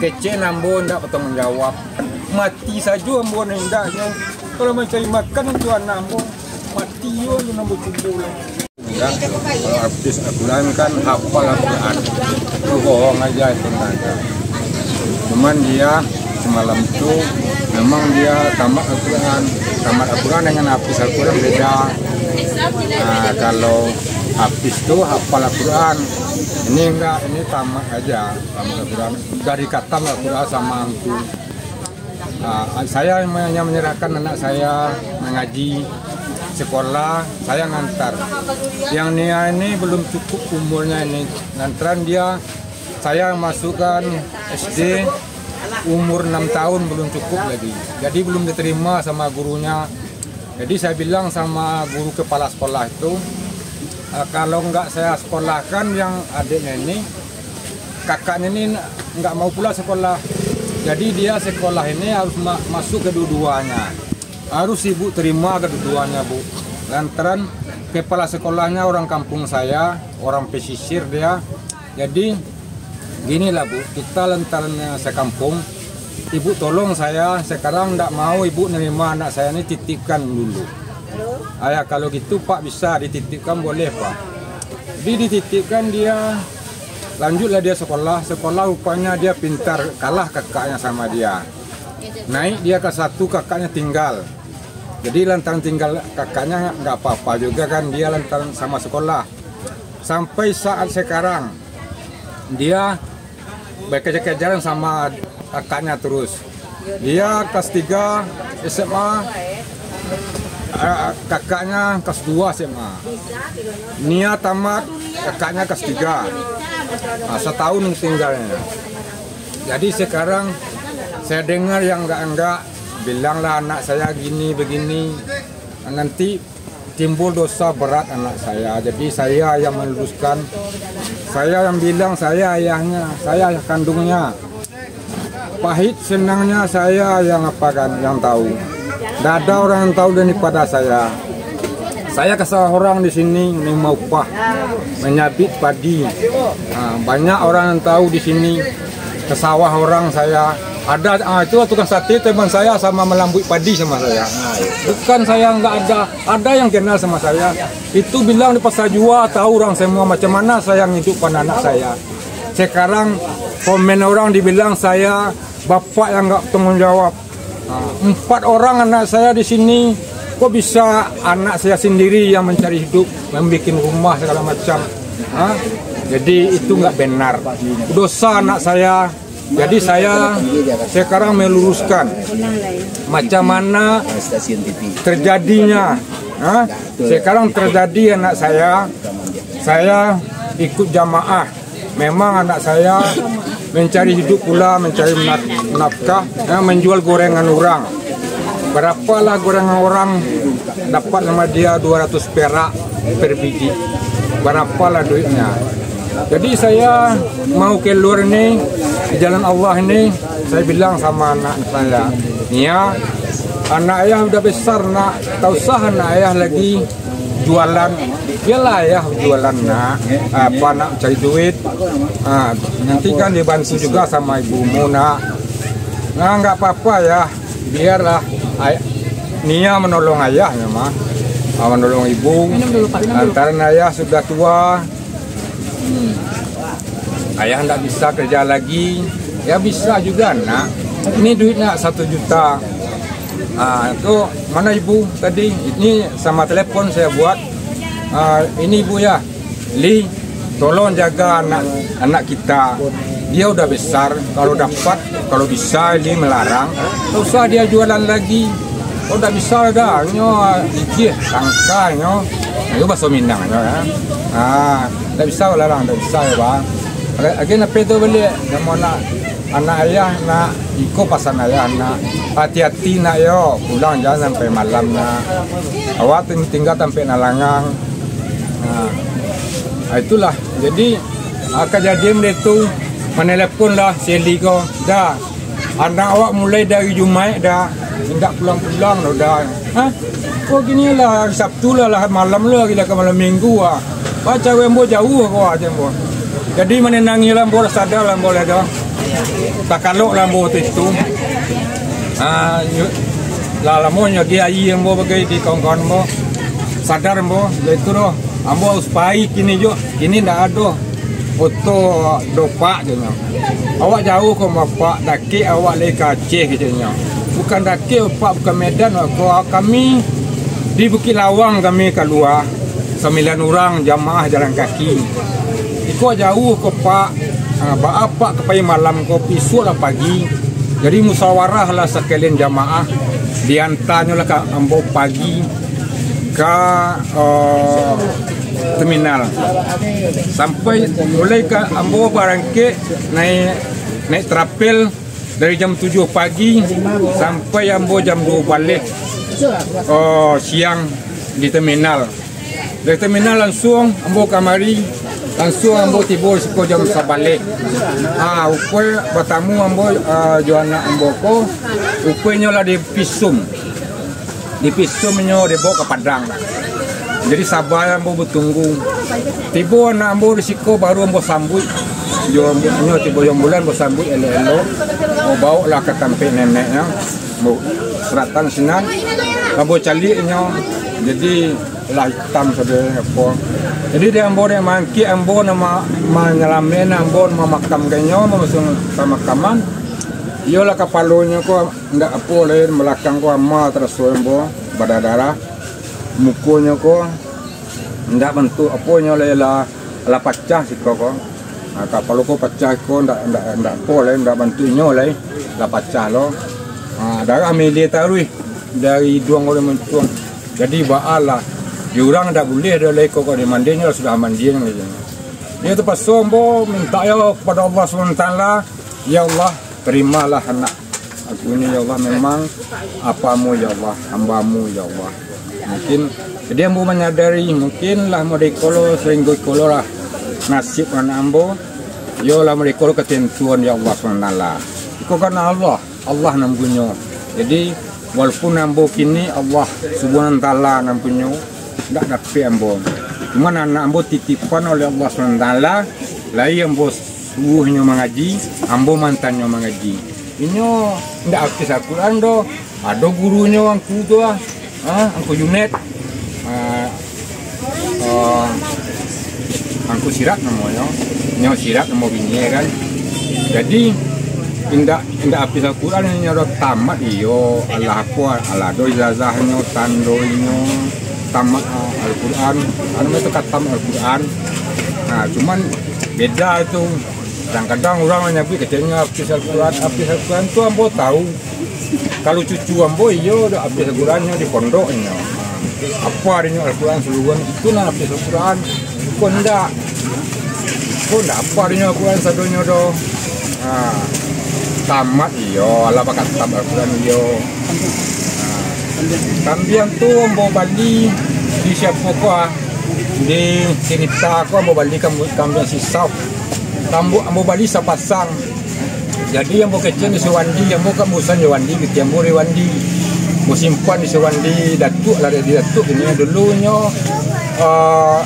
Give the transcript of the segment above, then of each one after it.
kece nambo ndak bertanggung jawab. Mati saja ambo hendaknya. Kalau mencari makan itu anak ambo mati yo nambo cukup lah. Ya, kalau habis Al-Quran kan hafal Al-Quran. Itu bohong aja itu nada. Cuman dia semalam itu memang dia tamat Al-Quran. Tamat Al-Quran dengan habis Al-Quran beda. Nah, kalau habis itu hafal Al-Quran. Ini enggak, ini tamat aja tamat Al-Quran. Dari katam Al-Quran sama angku. Saya hanya menyerahkan anak saya mengaji sekolah, saya ngantar. Yang Nia ini belum cukup umurnya ini. Ngantaran dia, saya masukkan SD umur 6 tahun belum cukup lagi. Jadi belum diterima sama gurunya. Jadi saya bilang sama guru kepala sekolah itu, kalau nggak saya sekolahkan yang adiknya ini, kakaknya ini nggak mau pula sekolah. Jadi dia sekolah ini harus masuk kedua-duanya. Harus ibu terima kedua-duanya, Bu. Lantaran kepala sekolahnya orang kampung saya, orang pesisir dia. Jadi ginilah, Bu, kita lantaran sekampung. Ibu tolong saya, sekarang tidak mau ibu nerima anak saya ini, titipkan dulu. Ayah kalau gitu Pak bisa dititipkan, boleh Pak. Jadi dititipkan dia. Lanjutlah dia sekolah rupanya dia pintar, kalah kakaknya sama dia. Naik dia ke 1, kakaknya tinggal. Jadi lantaran tinggal kakaknya nggak apa-apa juga kan, dia lantaran sama sekolah. Sampai saat sekarang dia berkejar-kejaran sama kakaknya terus. Dia kelas 3 SMA, kakaknya kelas 2 SMA. Nia tamat, kakaknya kelas 3. Setahun tinggalnya. Jadi sekarang saya dengar yang enggak bilanglah anak saya gini begini, nanti timbul dosa berat anak saya. Jadi saya yang meluruskan, saya yang bilang saya ayahnya, saya kandungnya. Pahit senangnya saya yang apa kan, yang tahu. Tidak ada orang yang tahu daripada saya. Saya kesal orang di sini ini mau upah menyabit padi. Banyak orang yang tahu di sini ke sawah orang saya. Ada itu tukang sate teman saya sama melambui padi sama saya. Bukan saya nggak ada yang kenal sama saya. Itu bilang di pasar jua tahu orang semua macam mana saya ngidupkan anak saya. Sekarang komen orang dibilang saya bapak yang nggak tanggung jawab. 4 orang anak saya di sini. Kok bisa anak saya sendiri yang mencari hidup, membuat rumah segala macam. Jadi itu nggak benar. Dosa anak saya. Jadi saya sekarang meluruskan macam mana terjadinya. Sekarang terjadi anak saya ikut jamaah. Memang anak saya mencari hidup pula, mencari nafkah, menjual gorengan orang. Berapalah gorengan orang dapat sama dia 200 perak per biji. Berapalah duitnya. Jadi saya mau keluar ini di jalan Allah ini, saya bilang sama anak saya, Nia, anak ayah udah besar nak, tak usah anak ayah lagi jualan. Biarlah ayah jualan nak, apa nak cari duit. Nanti kan dibantu juga sama ibumu nak. Nah nggak apa-apa ya, biarlah. Nia menolong ayahnya mah, menolong ibu. Lantaran ayah sudah tua, ayah tidak bisa kerja lagi, ya bisa juga nak. Ini duitnya 1 juta. Itu mana ibu tadi? Ini sama telepon saya buat. Ini ibu ya, Li, tolong jaga anak kita. Dia udah besar, kalau dapat, kalau bisa Li melarang, tak usah dia jualan lagi. Oh, udah bisa dah, dikit, tangka, itu bahasa Minang, ya. Tak bisa larang, tak bisa ya bang. Lagi nak itu beli, mau nak anak ayah nak ikut pasan ayah nak hati-hati nak yo, pulang jangan sampai malam nak. Awak tinggal sampai Nalangang. Itulah, jadi kejadian itu. Menelepon lah Seli kau, dah anak awak mulai dari Jumaat dah tidak pulang-pulang dah. Kok gini lah Sabtu lah malam lah kita ke malam Minggu baca wembo jauh kau aja bo. Jadi menenangi lah boleh sadar lah boleh dah. tak kalau lambo itu lamonnya dia ambo bagai di kawan-kawan ambo sadar ambo itu doh ambo supaya kini jo kini ndak ada foto dopak je nya. Awak jauh ke bapak daki awak le ke Aceh je nya. Bukan daki pak bukan Medan kami di Bukit Lawang kami keluar 9 orang jamaah jalan kaki. Iko jauh ke pak bapak ke pagi malam kopi sulah pagi. Jadi musyawarah lah sekalian jamaah diantaranya lah ke ambo pagi ke terminal sampai mulai ke ambo barangke naik trapel dari jam 7 pagi sampai ambo jam 2 balik siang di terminal. Dari terminal langsung ambo kamari langsung ambo tiba seko jam 1 balik. Upaya bertamu ambo Joanna ambo ko upanya lah di Pisum. Di Pisumnya dibawa ke Padang. Jadi sabar ambo bertunggu. Tiba anak ambo risiko baru ambo sambut. Jo ambo tiba yang bulan ambo sambut elo-elo. Bawa lah ke tempat neneknya. Ambo seratan sinan. Ambo caliknya. Jadi lah hitam saudara apa. Jadi dia ambo dia mangki ambo nama menyelamin ambo memakam kenyo masuk ke makaman. Iyalah kapalonya ko ndak apa lain belakang ko ama terus ambo berdarah. Mukunya ko ndak bentuk apanya la pecah siko ko. Kapalo ko pecah ko ndak apa lain ndak bentuknya lain la pecah lo. Darah melia tarui dari duang orang mencuang. Jadi baalah diorang tak boleh ada leko kau di mandinya sudah mandian lagi. Dia tu pas sombo minta ya kepada Allah SWT, ya Allah terimalah anak aku ini ya Allah, memang apamu ya Allah, hambamu ya Allah. Mungkin dia mau menyadari mungkin lah mau dekolo sering dekolo lah nasib anak ambo. Yo lah dekolo ketentuan ya Allah SWT. Itu kan Allah nampunya. Jadi walaupun ambo kini Allah Subhanahu wa taala nampunya ndak dapat ambo. Cuma anak ambo titipan oleh Allah SWT. Lai ambo suruhnya mengaji, ambo mantannya mengaji. Inyo ndak aktif Al-Quran do. Ada gurunya angku tu angku Junet. Angku Sirat namanya. Nyo Sirat nama bini kan. Jadi indak habis Al-Quran nyo tamat iyo Allah apa Allah do ijazahnya tandonya tamat Al-Quran anu itu katam Al-Quran. Cuman beda itu. Kadang-kadang orang menyebut kecilnya habis Al-Quran tu ambo tahu. Kalau cucu ambo iyo dah habis Al-Qurannya di pondoknya. Apa adanya Al-Quran seluruhan itu nah habis Al-Quran. Kok ndak apa adanya Al-Quran sadonya do. Tamat iyo ala pakat tamat Al-Quran iyo. Kambiang tu ambo bali di siapa ko di cerita ko ambo bali kambiang sisau. Ambo bali sapasang. Jadi ambo kecil di Sewandi, ambo kamusan di Wandi, gitu ambo di Wandi. Ambo simpan di Sewandi, datuk lah di datuk ini dulunya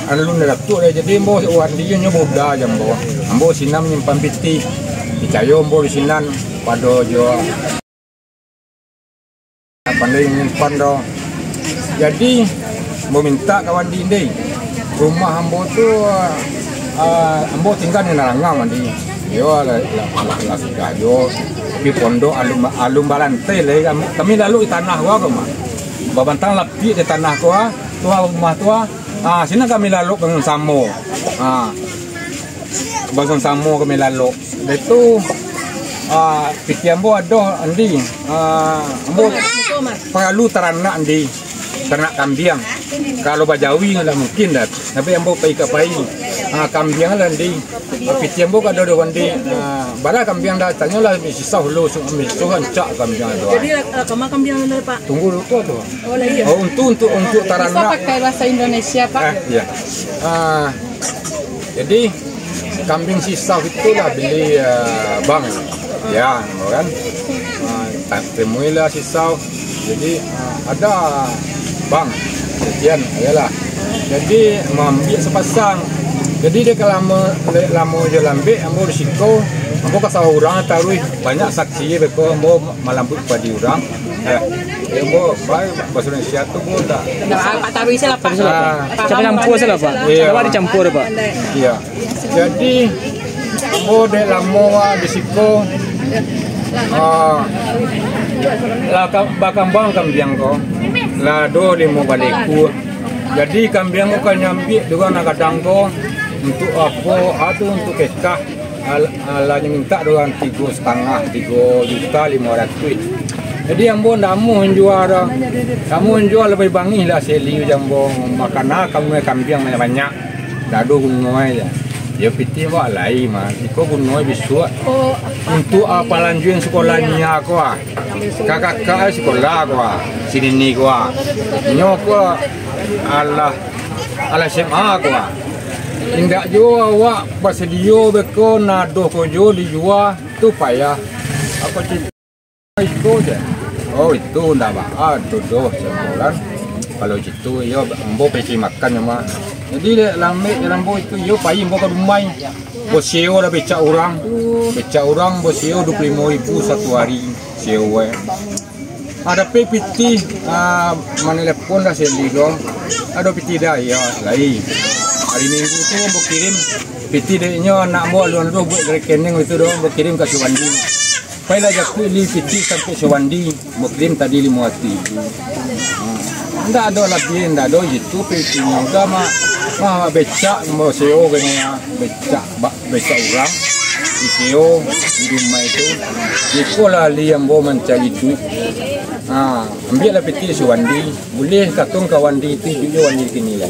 alun datuk lah. Jadi ambo Wandi nya boda ambo. Ambo sinam nyimpan piti. Dicayo ambo di sinan pada jo pandai nyimpan do. Jadi ambo minta kawan di ini. Rumah ambo tu ambo tinggal di Narangga mandi. Yo lah sudah yo di pondok alum balantai le kami lalu di tanah gua ke mah. Babantang lapi di tanah gua, tua rumah tua. Sini kami lalu dengan samo. Basang samo kami lalu. Itu piti ambo ada andi. Ambo perlu teranak andi. Ternak kambiang. Kalau bajawi nggak mungkin dah. Tapi ambo pai ke pai. Kambiang lah di piti ambo kada do wandi. Bala kambiang datangnya lah sisa hulu suhan cak kambiang do. Jadi kemana kambiang ada Pak? Tunggu dulu tu. Oh lah iya. Untuk teranak. Bisa pakai bahasa Indonesia Pak? Iya. Jadi kambing sisa itu lah beli bang. Ya, kan? Temuilah sisa. Jadi ada bang, sekian, ayalah. Jadi mengambil sepasang. Jadi dia kalau lama je lambe, ambo risiko Ambo ka sawah urang taruh banyak saksi beko ambo malambut padi urang. Ambo bae bahasa Indonesia tu bo tak. Pak taruh isi lah Pak. Siapa campur sih lah Pak? Siapa dicampur Pak? Iya. Jadi ambo dek lamo di siko. Lah bakambang kambiang ko. Lah do limo baliku. Jadi kambiang ko kan nyambi juga nak kadang ko untuk apa? Atu untuk kekah. Alanya minta dengan 3,5 3.500.000. Jadi ambo ndamu menjual dah. Kamu menjual lebih bangi lah seli jambo makana kamu kambiang banyak. Dado gunoi ya. Ya piti wa lai mah. Iko gunoi bisua. Untuk apa lanjutin sekolahnya ko ah. Kakak sekolah ko ah. Sini ni ko ah. Nyoko ala SMA ko ah. Indak jo awak bersedia beko nado ko jo dijual tu payah. Apa cerita itu je. Oh itu ndak bah. Dodo sebulan. Kalau gitu yo ambo pergi makan mah. Jadi lambo itu yo payah ambo ke rumah. Bosio dah becak orang. Becak orang bosio 25.000 satu hari. Sewa. Ada PPT mana telepon dah sendiri. Ada PPT dah ya lain. Hari Minggu tu ambo kirim PT deknya anak ambo alun buat rekening itu doang ambo kirim ke Sewandi. Pailah jaku li PT sampai Sewandi ambo kirim tadi 500.000. Ndak ada lagi ndak ada itu PT nya udah mah becak ambo SEO kena becak orang di SEO di rumah itu. Ikolah li ambo mencari duit. Ambil lah PT Sewandi, boleh katung kawandi itu juga wandi kini lah.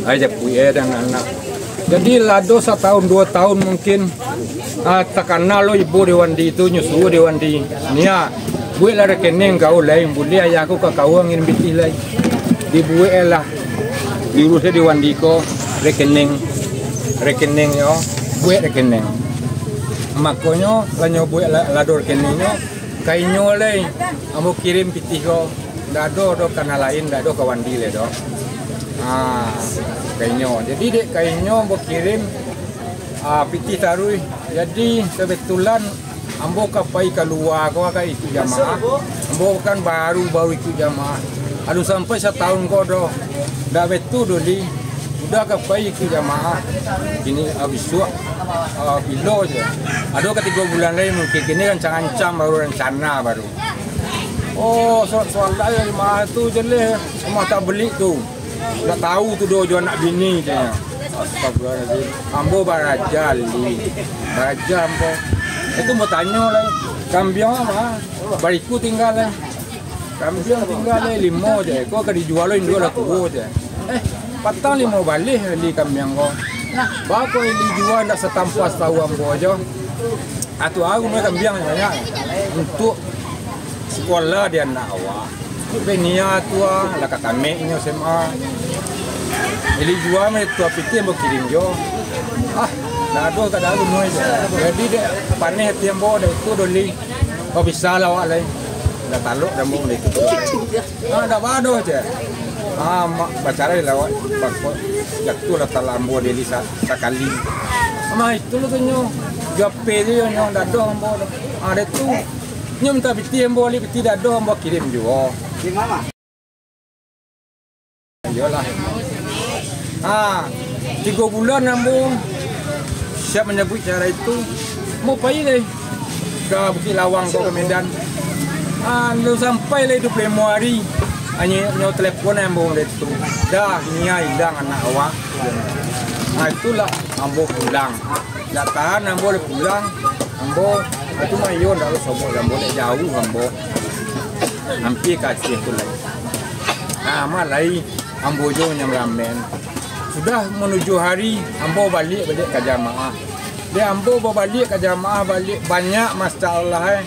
Aja puye dan anak. Jadi lado 1 tahun 2 tahun mungkin tak kenal lo ibu dewandi itu nyusu dewandi. Nia, buat lah rekening kau lain boleh ayah aku kau ngin biti lain. Dibuat lah diurus dewandi ko rekening yo buat rekening. Makanya lanyo buat lado rekeningnya kainyo lain. Ambo kirim biti ko. Dado do kana lain dado kawandi le do. Kainyo. Jadi dek kainyo ambo kirim piti taruh. Jadi kebetulan ambo kapai keluar ko ka ikut jamaah. Ambo kan baru ikut jamaah. Aduh sampai 1 tahun ko do. Dah betul doli. Udah kapai ikut jamaah. Ini habis suak bilo je. Aduh ke 3 bulan lagi mungkin kini kan cancam baru rencana baru. Oh soal dah 5 tu je leh. Semua tak beli tu. Tak tahu tu do jual anak bini dia. Astagfirullahaladzim. Ambo baraja ambo. Itu mau tanya lah. Kambiang apa? Bariku tinggal lah. Kambiang tinggal lah 5 je. Kau ke dijual lah 2 lah tu je. Patang 5 balik li kambiang kau. Bako li jual nak setampas tahu ambo aja. Atu aku mau kambiang banyak. Untuk sekolah dia nak awak. Benia tua lah kata meknya SMA. Eli jual me tua piti ambo kirim jo. Nado tak ada noi je. Jadi dia panen hati ambo dah itu doli. Kau bisa lah awak lain. Dah taluk dah mung itu. Dah bado je. Bacara lah awak. Jaktu lah talambo deli sekali. Itu lu kenyo. Jope dia nyo dah do ambo. Ada tu. Nyum tak piti ambo li piti dah do ambo kirim jo. Di mana? Yolah. 3 bulan ambo siap menyebut cara itu. Mau pergi deh ke Bukit Lawang ke Medan. Lu sampai lah 25 hari. Hanya nyo telepon ambo itu. Dah nia hilang anak awak. Itulah ambo pulang. Tak tahan ambo le pulang. Ambo itu mah yo ndak sobo ambo le jauh ambo. Hampir kasih tu lagi. Malai ambo jo nyamramen. Sudah menuju hari ambo balik ke jamaah. Dia ambo balik ke jamaah balik banyak masalah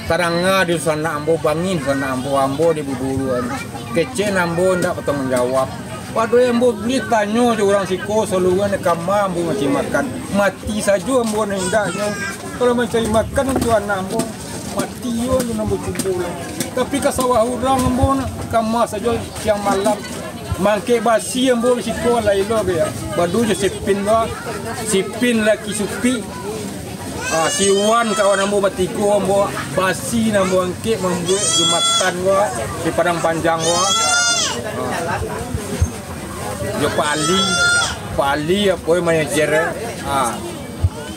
Taranga di sana ambo bangin sana ambo di buduruan. Kecen ambo ndak bertanggung jawab. Waduh ambo ni tanya je orang siko soluan kama ambo macam makan. Mati saja ambo hendaknya. Kalau mencari makan untuk anak ambo mati yo ambo kumpul. Tapi ke sawah orang ambo kama saja siang malam. Mangke basi ambo siko lailo be. Badu je sipin laki supi. Siwan kawan ambo batiko ambo basi nambo angke membuat jumatan gua di Padang Panjang gua. Jo Pak Ali apa manajer.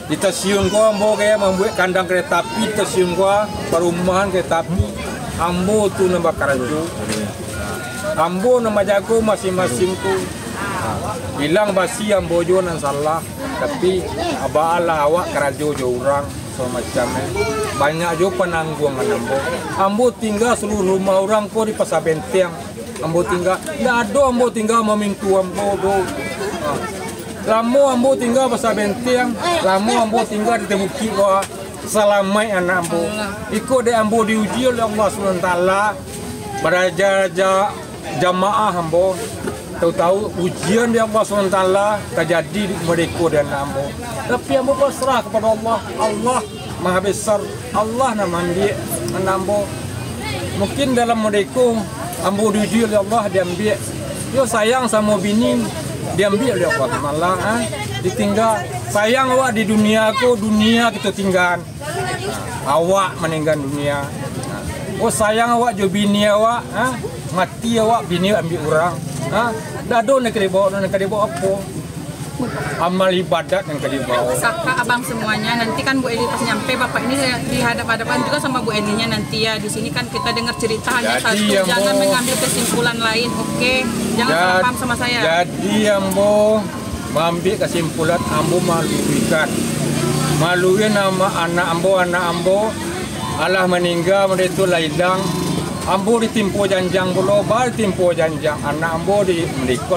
Di stasiun gua ambo kayak membuat kandang kereta api, stasiun gua perumahan kereta api. Ambo tu nama Karajo. Ambo nama jago masing-masing tu. Bilang basi ambo jo nan salah, tapi abala awak Karajo jo orang so macamnya. Banyak jo penanggungan ambo tinggal seluruh rumah orang ko di Pasar Benteng. Ambo tinggal, ndak ada ambo tinggal memintu ambo do. Lamo ambo tinggal Pasar Benteng, lamo ambo tinggal di Temuki ko salamai anak ambo. Iko de ambo diuji oleh Allah SWT pada jamaah ambo. Tahu-tahu ujian di Allah SWT terjadi di mereka dan ambo. Tapi ambo pasrah kepada Allah. Allah Maha Besar. Allah nama ambil menambo. Mungkin dalam mereka ambo diuji oleh Allah diambil. Yo sayang sama bini diambil oleh Allah malah ditinggal. Sayang awak di dunia aku, dunia kita tinggal. Awak meninggal dunia. Oh sayang awak jo bini awak, mati awak bini ambil orang. Dado nak dibawa apa? Amal ibadat yang dibawa. Kakak abang semuanya nanti kan Bu Eli pas nyampe bapak ini dihadap-hadapan juga sama Bu Elinya nanti ya. Di sini kan kita dengar cerita hanya satu, jangan mengambil kesimpulan lain, oke? Jangan salah paham sama saya. Jadi ambo mengambil kesimpulan ambo maluin nama anak ambo Allah meninggal mereka hilang. Ambo ditimpo janjang global, timpo janjang anak ambo di mereka.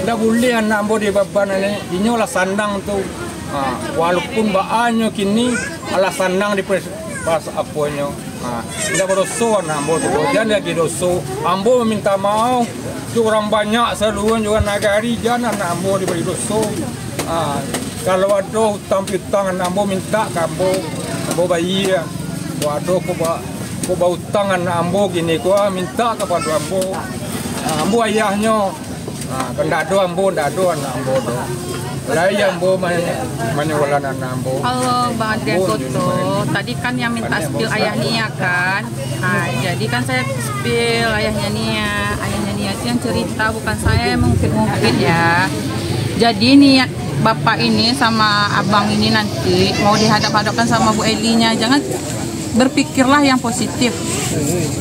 Dah boleh anak ambo di beban ini lah sandang tu. Walaupun baannya kini ala sandang di pas aponya. Dah berdosa anak ambo tu. Jangan lagi dosa. Ambo meminta maaf. Orang banyak seluruh juga nagari jangan anak ambo diberi dosa. Kalau ada hutang piutang anak ambo minta ke ambo bayi ya. Waduh ko bau tangan ambo gini ko minta kepada ambo. Ambo ayahnya. Ndak do ambo anak ambo do. Lai ambo menyewalan anak ambo. Halo Bang Adrian Toto. Tadi kan yang minta spill ayah Nia kan. Jadi kan saya spill ayahnya Nia. Ayahnya Nia itu yang cerita bukan saya mungkin ya. Jadi niat bapak ini sama abang ini nanti mau dihadap-hadapkan sama Bu Elinya. Jangan berpikirlah yang positif,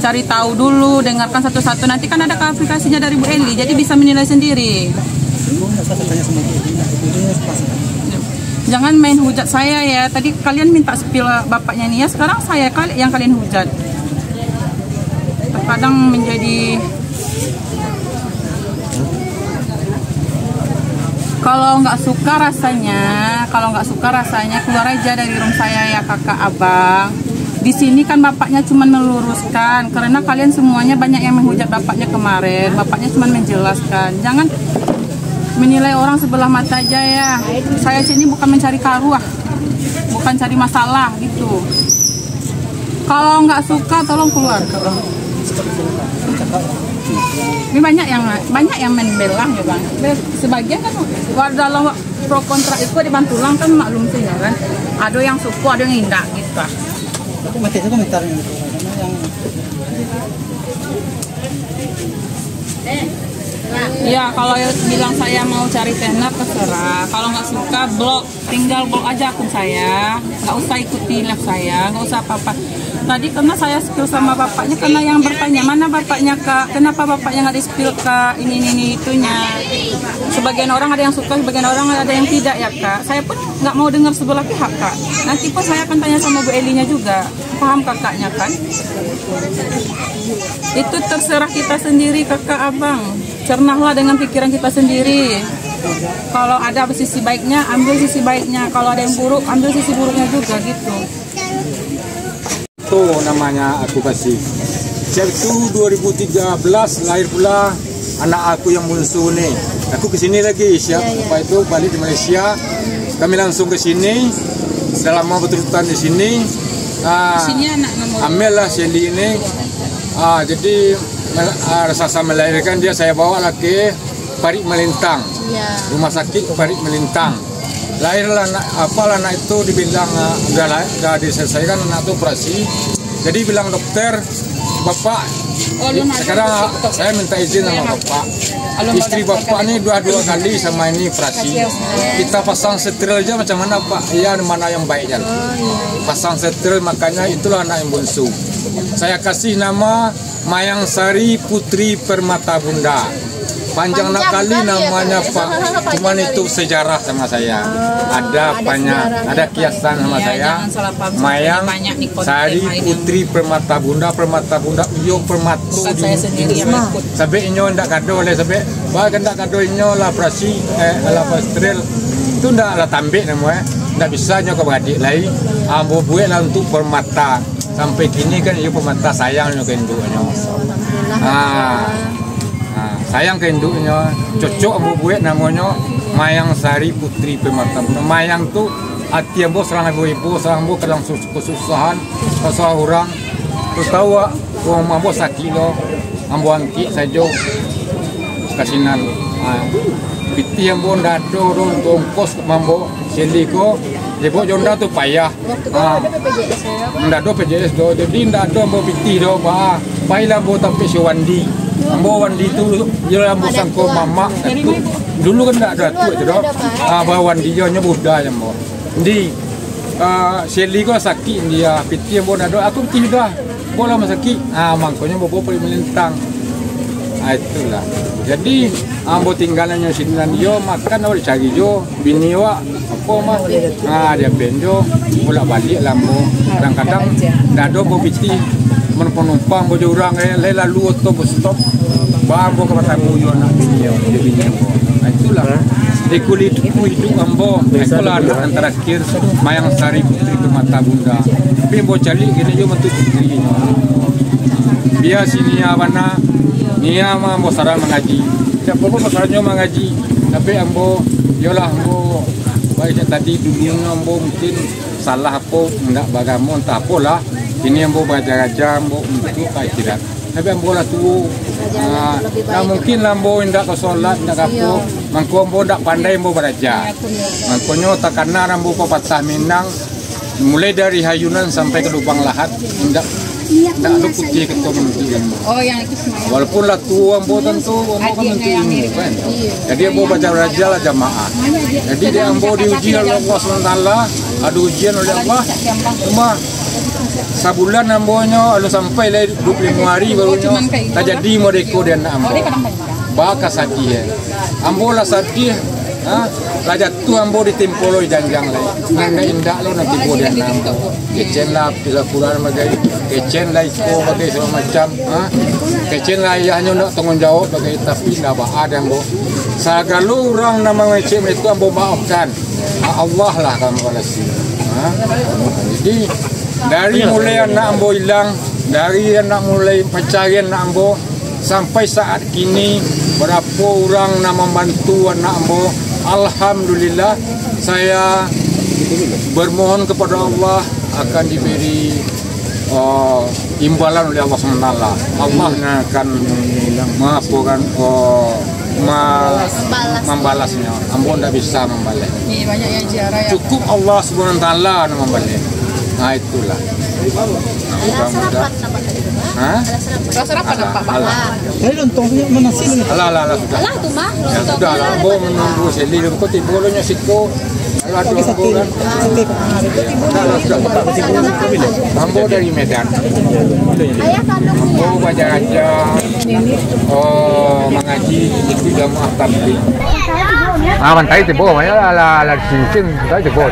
cari tahu dulu, dengarkan satu-satu. Nanti kan ada klarifikasinya dari Bu Eli, jadi bisa menilai sendiri. Jangan main hujat saya ya. Tadi kalian minta spill bapaknya Nia, sekarang saya yang kalian hujat. Terkadang menjadi kalau nggak suka rasanya keluar aja dari room saya ya kakak abang. Di sini kan bapaknya cuma meluruskan, karena kalian semuanya banyak yang menghujat bapaknya kemarin. Bapaknya cuma menjelaskan. Jangan menilai orang sebelah mata aja ya. Saya sini bukan mencari karuah, bukan cari masalah gitu. Kalau nggak suka tolong keluar. Ini banyak yang membelang ya bang. Sebagian kan dalam pro kontra itu dibantulang kan maklum sih ya kan. Ada yang suka, ada yang tidak gitu. Aku mati komentarnya itu ya kalau bilang saya mau cari tenar terserah. Kalau nggak suka blok, tinggal blok aja akun saya. Nggak usah ikuti live saya, nggak usah apa-apa. Tadi karena saya spill sama bapaknya, karena yang bertanya mana bapaknya kak, kenapa bapaknya nggak di spill kak, ini itunya. Sebagian orang ada yang suka, sebagian orang ada yang tidak ya kak. Saya pun nggak mau dengar sebelah pihak kak. Nanti pun saya akan tanya sama Bu Elinya juga, paham kakaknya kan? Itu terserah kita sendiri kakak abang. Cernahlah dengan pikiran kita sendiri. Kalau ada sisi baiknya, ambil sisi baiknya. Kalau ada yang buruk, ambil sisi buruknya juga gitu. Itu namanya aku kasih. Sabtu 2013 lahir pula anak aku yang bungsu nih. Aku kesini lagi siap. Lepas itu balik di Malaysia. Kami langsung ke sini. Selama berturut-turut di sini. Amel lah Shelly ini. Jadi rasa melahirkan dia saya bawa lagi Parit Melintang. Rumah sakit Parit Melintang. lahirlah anak itu dibilang udah diselesaikan anak itu operasi. Jadi bilang dokter, bapak sekarang saya minta izin sama bapak. Istri bapak ini dua kali sama ini operasi. Kita pasang steril aja macam mana pak? Iya, mana yang baiknya? Pasang steril, makanya itulah anak yang bungsu. Saya kasih nama Mayang Sari Putri Permata Bunda. Panjang nak kali namanya Pak, cuman itu sejarah sama saya. Ada banyak, ada kiasan sama saya. Mayang Sari Putri Permata Bunda iyo permatu di sampai inyo ndak kado oleh sampai bahkan ndak kado inyo lah operasi ala pastrel itu ndak lah tambik namanya, ndak bisa nyo ke adik lain. Ambo buat lah untuk permata sampai kini kan iyo permata sayang nyo ke induknya. Sayang ke induknya, cocok ambo buat namanya Mayang Sari Putri Permata Bunda. Mayang tu hati ambo serang ibu-ibu, serang ambo kadang kesusahan, pasal orang. Terus tahu orang ambo sakit lo, ambo angkit saja kasinan. Piti ambo ndado untuk ongkos mambo seliko, jebok jonda tu payah. Ndado PJS do, jadi ndado ambo piti do, payah ambo tapi siwandi. Ambo wandi itu dia ambo sangko mama itu dulu kan tak ada tu itu doh. Bawa wandi dia budak ambo. Di seli ko sakit dia piti ambo nado aku piti dah. Bola masakit. Mangkonya bobo pergi melintang. Itulah. Jadi ambo tinggalnya sinan yo makan oleh cari jo bini wa apa mah. Dia benjo bolak balik lambo. Kadang-kadang nado bo piti penumpang bojo orang lalu atau stop bambo ke mata buyo nak biniau itulah di kulit hidup ambo itulah anak terakhir Mayang Sari Putri Permata Bunda tapi ambo cari gini yo mentu putri biar sini mana nia ambo sarang mengaji siapa pun sarangnya mengaji tapi ambo yolah ambo baik tadi dunia ambo mungkin salah apa enggak bagaimana entah apalah. Ini ambo baca-baca ambo untuk akhirat. Tapi ambo lah tu, mungkin ambo indak ke solat, indak apa. Mangko ambo ndak pandai ambo baca. Mangkonyo takana ambo patah Minang, mulai dari Hayunan sampai ke Lubang Lahat, indak ada putih ketemu nanti. Oh yang itu semua. Walaupun lah tu ambo tentu ambo kan nanti ini kan. Jadi ambo baca-baca lah jamaah. Jadi dia ambo diuji oleh Allah SWT, ada ujian oleh Allah. Cuma sebulan ambonya lalu sampai lah 25 hari barunya tak jadi mereka dan ambo baka sadih ambo lah sadih lah jatuh ambo di tempoloi janjang lah nanda indah lo nanti bodan ambo kecen lah bila pulang bagai kecen lah itu bagai segala macam kecen lah ayahnya nak tanggung jawab bagai tapi ndak ada ambo sagalo orang nama ngecek itu ambo maafkan Allah lah kamu balas jadi dari mulai anak ambo hilang, dari anak mulai pencarian anak ambo sampai saat kini berapa orang nak membantu anak ambo. Alhamdulillah saya bermohon kepada Allah akan diberi imbalan oleh Allah SWT. Allah akan mengapunkan membalasnya. Ambo tidak bisa membalas. Cukup Allah SWT yang membalas. Nah itulah. Sarapan apa Pak? Ini lontongnya mana sih? Alah sudah. Alah tuh mah. Ya sudah lah. Ambo menunggu seli kok tibolonya siko. Kalau ada ambo kan. Ambo dari Medan. Ambo baca aja. Mengaji itu jamaah tabligh. Mantai tibo, makanya ala cincin, tadi tibo.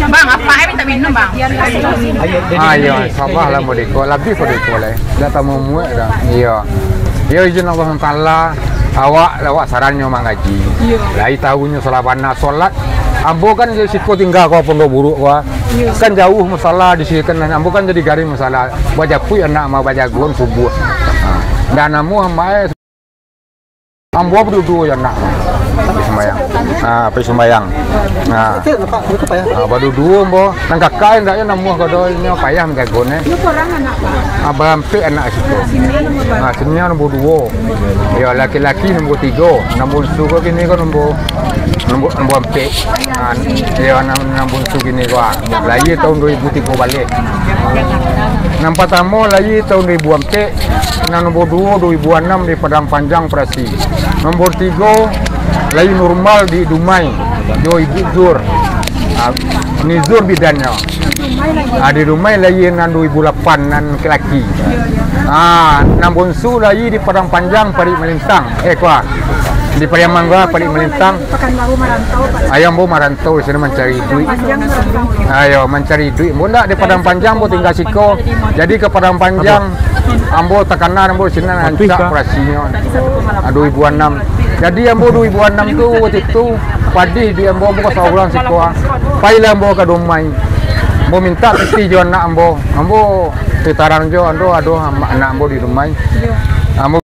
Bang, apa minta minum bang? Iya, sabar lah modeko, lebih modeko lah. Dah tamu muat dah. Iya, iya izin Allah Taala, awak sarannya mengaji. Lai tahunya selabana solat. Ambo kan jadi siko tinggal kau pondok buruk kau. Kan jauh masalah di sini kan. Ambo kan jadi garing masalah. Baca pui anak mau baca gon subuh. Dan namu hamai. Ambo berdua yang nak. sembayang. Pergi sembayang. Itu Pak, itu Pak ya. Baru dua bo. Nang kakak ndaknya namuh kadonya payah megagone. Bampik anak situ. Sini nombor 2. Ya laki-laki nombor 3. Nombor suku kini kan nombor empik. Ya nombor suku kini gua. Lagi tahun 2003 balik. Nampak tamu lagi tahun 2004. Nombor 2 2006 di Padang Panjang Prasi. Nombor 3 lagi normal di Dumai. Jo Ibu Zur. Ini Zur bidannya. Di Dumai lagi nan 2008 nan laki. Nombor su lagi di Padang Panjang Parik Melintang. Kuah. Di Pariaman gua Parik Melintang. Ayam bo marantau sini mencari duit. Ayo mencari duit. Bunda di Padang Panjang bo tinggal siko. Jadi ke Padang Panjang ambo tekanan ambo sini hancak operasinya. 2006. Jadi ambo 2006 tu waktu itu padi di ambo ke saulan siko. Pailah ambo ke Dumai. Ambo minta peti jo anak ambo. Ambo petaran jo aduh anak ambo di Dumai. Ambo